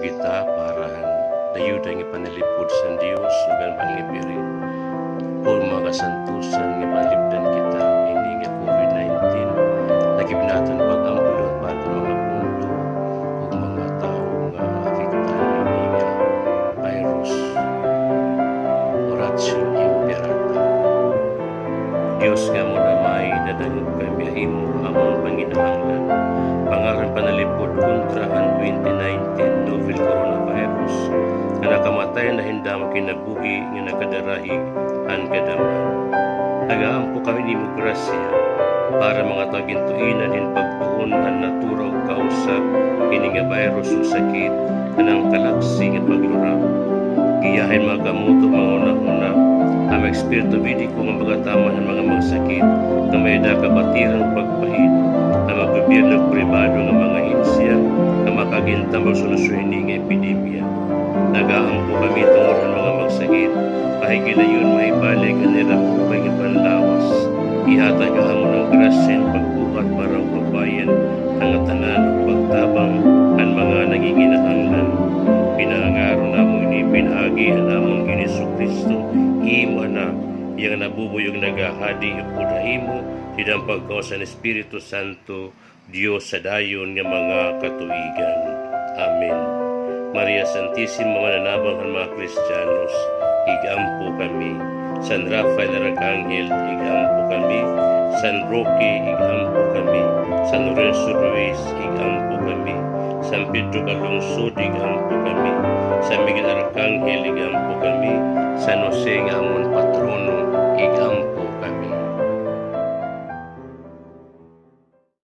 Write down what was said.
kita para dayudan nga panalipod sa Dios ug ang panglibiri o mga kasantusan nga panlibdan kita ini nga COVID-19 nagibinaton pag-ampo para mga mundo ug mga tao nga afektahan ini nga virus oratio imperata. Dios nga mo na may nadangog kami imo among panginahanglan pangaran panalipod kontra ang 2019 novel coronavirus nga nakamatay na hindam kinabuhi nga nakadaraig ang kadaman. Nagaampo kami ni mo grasya para mga tagintuinan in pagtuon ang natura ug kausa kini nga virus ug sakit kanang kalaksi nga paglurang. Giyahin mga kamuto mga una-una ang espiritu bidiko nga magataman ang mga magsakit nga may dakabatirang pagpahid ang maggobyerno pribado nga mga hinsya nga makagintam og solusyon ini nga epidemya. Nagaampo kami tungod ang mga magsakit kahit gilayon maibalik ang nilang upay nga panlawas. Ihatag hamon ng grasya pagbuhat para ang kabayan ang tanan ug pagtabang ang mga nanginginahanglan. Pinangaro namong ni pinagi ang namong Jesucristo imo na yang nabubuyog nagahadi upod imo tidang pagkaos ng Espiritu Santo Dios sa dayon nga mga katuigan. Amen. Maria Santissima mananabang ang mga Kristiyanos, igampo kami. San Rafael Arcangel, igampo kami. San Roque, igampo kami. San Lorenzo Ruiz, igampo kami. San Pedro Calungsod, igampo kami. San Miguel Arcangel, igampo kami. San Jose nga amon patrono, igampo